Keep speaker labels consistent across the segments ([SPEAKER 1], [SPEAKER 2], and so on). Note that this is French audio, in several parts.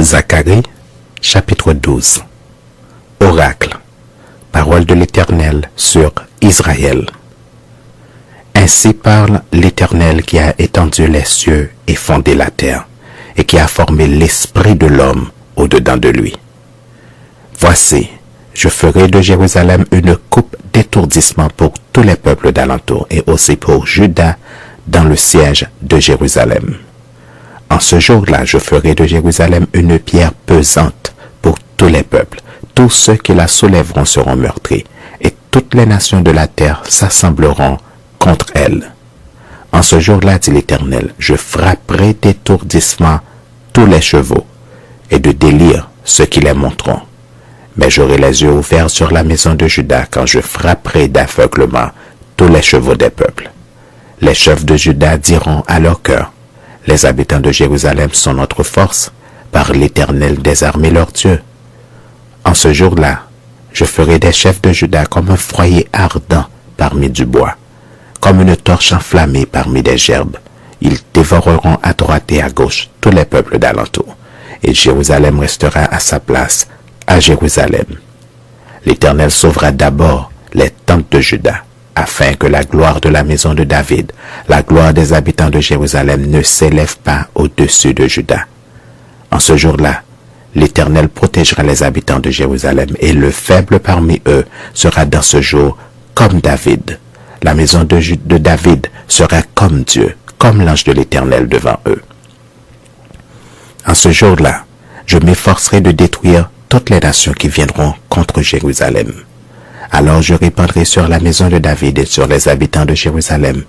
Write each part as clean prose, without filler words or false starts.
[SPEAKER 1] Zacharie, chapitre 12. Oracle. Parole de l'Éternel sur Israël. Ainsi parle l'Éternel qui a étendu les cieux et fondé la terre, et qui a formé l'esprit de l'homme au-dedans de lui. Voici, je ferai de Jérusalem une coupe d'étourdissement pour tous les peuples d'alentour, et aussi pour Juda dans le siège de Jérusalem. En ce jour-là, je ferai de Jérusalem une pierre pesante pour tous les peuples. Tous ceux qui la soulèveront seront meurtris, et toutes les nations de la terre s'assembleront contre elle. En ce jour-là, dit l'Éternel, je frapperai d'étourdissement tous les chevaux, et de délire ceux qui les monteront. Mais j'aurai les yeux ouverts sur la maison de Juda quand je frapperai d'aveuglement tous les chevaux des peuples. Les chefs de Juda diront à leur cœur, les habitants de Jérusalem sont notre force, par l'Éternel des armées leur Dieu. En ce jour-là, je ferai des chefs de Juda comme un foyer ardent parmi du bois, comme une torche enflammée parmi des gerbes. Ils dévoreront à droite et à gauche tous les peuples d'alentour, et Jérusalem restera à sa place, à Jérusalem. L'Éternel sauvera d'abord les tentes de Juda, afin que la gloire de la maison de David, la gloire des habitants de Jérusalem ne s'élève pas au-dessus de Juda. En ce jour-là, l'Éternel protégera les habitants de Jérusalem, et le faible parmi eux sera dans ce jour comme David. La maison de David sera comme Dieu, comme l'ange de l'Éternel devant eux. En ce jour-là, je m'efforcerai de détruire toutes les nations qui viendront contre Jérusalem. Alors je répandrai sur la maison de David et sur les habitants de Jérusalem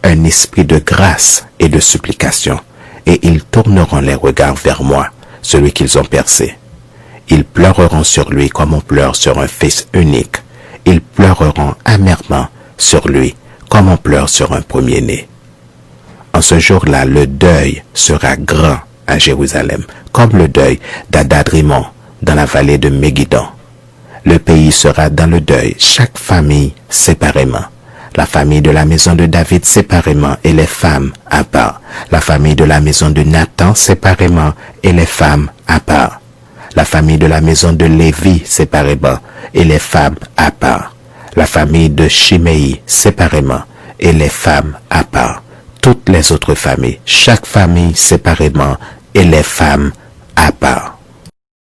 [SPEAKER 1] un esprit de grâce et de supplication, et ils tourneront les regards vers moi, celui qu'ils ont percé. Ils pleureront sur lui comme on pleure sur un fils unique. Ils pleureront amèrement sur lui comme on pleure sur un premier-né. En ce jour-là, le deuil sera grand à Jérusalem, comme le deuil d'Adad-Rimon dans la vallée de Megiddo. Le pays sera dans le deuil, chaque famille séparément. La famille de la maison de David séparément et les femmes à part. La famille de la maison de Nathan séparément et les femmes à part. La famille de la maison de Lévi séparément et les femmes à part. La famille de Shimei séparément et les femmes à part. Toutes les autres familles, chaque famille séparément et les femmes à part.